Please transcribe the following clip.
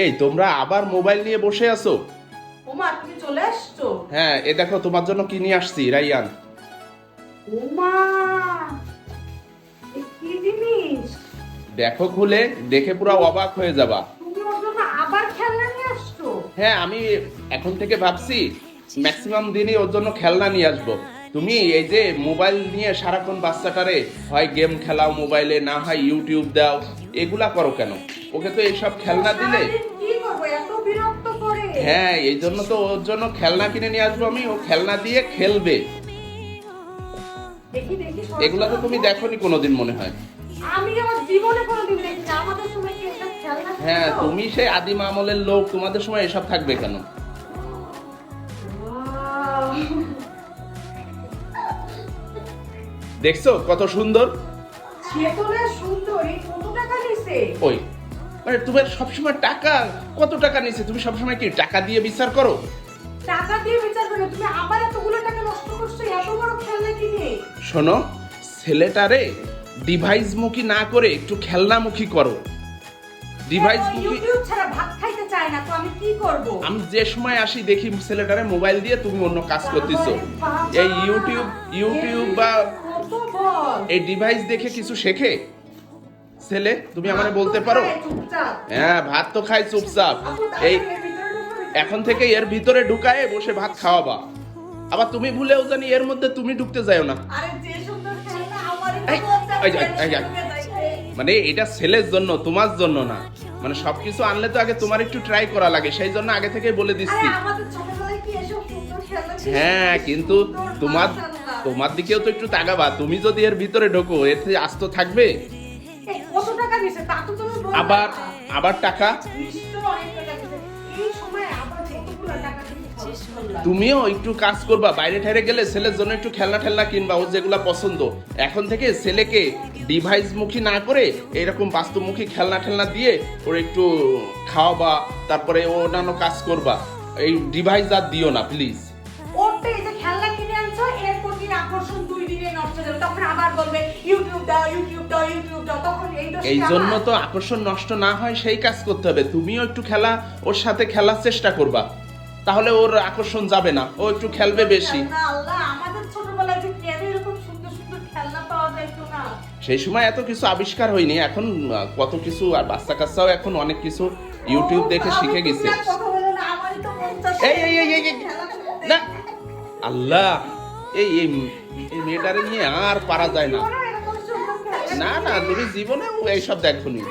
এই তোমরা আবার মোবাইল নিয়ে বসে আছো? ওমা তুমি চলে আসছো? হ্যাঁ, এ দেখো তোমার জন্য কি নিয়ে আসছি রাইয়ান। ওমা এ কি জিনিস? দেখো খুলে দেখে পুরো অবাক হয়ে যাবা। তুমি ওর জন্য আবার খেলনা নিয়ে আসছো? হ্যাঁ, আমি এখন থেকে ভাবছি ম্যাক্সিমাম দিনই ওর জন্য খেলনা নিয়ে আসবো। তুমি এই যে মোবাইল নিয়ে সারাক্ষণ বাচ্চাটারে হয় গেম খেলাও মোবাইলে, না হয় ইউটিউব দাও, এগুলা করো কেন? ওকে তো এইসব খেলনা দিলে। সারাদিন কি করবো, এত বিরক্ত করে। হ্যাঁ, এই জন্য তো ওর জন্য খেলনা কিনে নিয়ে আসবো আমি, ও খেলনা দিয়ে খেলবে। দেখি দেখি সরো, এগুলা তো সরো। তুমি দেখোনি কোনোদিন মনে হয়। আমি আমার জীবনে কোনোদিন দেখিনি, আমাদের সময় কি একটা খেলনা ছিল? হ্যাঁ, তুমি সেই আদিম আমলের লোক, তোমাদের সময় এসব থাকবে কেন? Wow! দেখছো কত সুন্দর? সে তো না সুন্দর, এই কত টাকা নিছে? ওই মানে তোমার সবসময় টাকা, কত টাকা নিছে? তুমি সবসময় কি টাকা দিয়ে বিচার করো? টাকা দিয়ে বিচার করে তুমি আবার এতগুলো টাকা নষ্ট করছো এত বড় খেলনা কিনে? শোনো, ছেলেটারে ডিভাইস মুখী না করে একটু খেলনামুখী করো। ডিভাইস মুখী। ইউটিউব ছাড়া ভাত খাইতে চায় না, তো আমি কি করব? আমি যে সময় আসি দেখি ছেলেটারে মোবাইল দিয়ে তুমি অন্য কাজ করতেছো। এই ইউটিউব বা কত বল? এই ডিভাইস দেখে কিছু শেখে ছেলে? তুমি আমারে বলতে পারো? চুপচাপ। হ্যাঁ, ভাত তো খাই চুপচাপ। এই এখন থেকে এর ভিতরে ঢুকায় বসে ভাত খাওয়াবা। আবার তুমি ভুলেও জানি এর মধ্যে তুমি ঢুকতে যাও না। আরে যে সুন্দর খেলনা আমারই তো এই, মন চাচ্ছে, এই, এই, এই, ঢুকে যাইতে। মানে এটা ছেলের জন্য, তোমার জন্য না। মানে সবকিছু আনলে তো আগে তোমার একটু ট্রাই করা লাগে, সেই জন্য আগে থেকে বলে আরে দিচ্ছি। আমাদের ছোটবেলায় কি এসব সুন্দর খেলনা ছিল? হ্যাঁ, কিন্তু সুন্দর, তোমার মাশাআল্লাহ। তোমার দিকেও তো একটু তাকাবা। তুমি যদি এর ভিতরে ঢোকো এতে আস্ত থাকবে। এই কত টাকা নিছে তা তো তুমি বলবে আবার না। আবার টাকা। নিশ্চয় অনেক টাকা নিছে। এই সময় আবার কতগুলো টাকা তুমি খরচ করলা? তুমিও একটু কাজ করবা, বাইরে ঠাইরে গেলে ছেলের জন্য একটু খেলনা ঠেলনা কিনবা, ওর যেগুলা পছন্দ। এখন থেকে ছেলেকে ডিভাইস মুখী না করে এরকম বাস্তবমুখী খেলনা ঠেলনা দিয়ে ওর একটু খাওয়াবা, তারপরে ও অন্যান্য কাজ করবা। এই ডিভাইস আর দিও না প্লিজ। ওরটা এই যে খেলনা কিনে আনছো এর প্রতি আকর্ষণ 2 দিনে নষ্ট হয়ে যাবে, তখন আবার বলবে ইউটিউব দাও ইউটিউব দাও ইউটিউব দাও, তখন এই দোষটা এই জন্য আমার। তো আকর্ষণ নষ্ট না হয় সেই কাজ করতে হবে। তুমিও একটু খেলা ওর সাথে খেলার চেষ্টা করবা, তাহলে ওর আকর্ষণ যাবে না, ও একটু খেলবে বেশি। খেলনা, আল্লাহ আমাদের ছোটবেলায় যে কেন এরকম সুন্দর সুন্দর খেলনা পাওয়া যাইতো না? সেই সময় এত কিছু আবিষ্কার হয়নি, এখন কত কিছু, আর বাচ্চা কাচ্চাও এখন অনেক কিছু ইউটিউব দেখে শিখে গেছে। তুমি আর কথা বলো না, আমারই তো মন চাচ্ছে এই এই এই এই, এই, খেলা খেলতে। না, আল্লাহ, এই এই এই মেয়েটারে নিয়ে আর পারা যায় না। জীবনেও এরকম সুন্দর খেলনা না না, তুমি জীবনেও এইসব দেখোনি।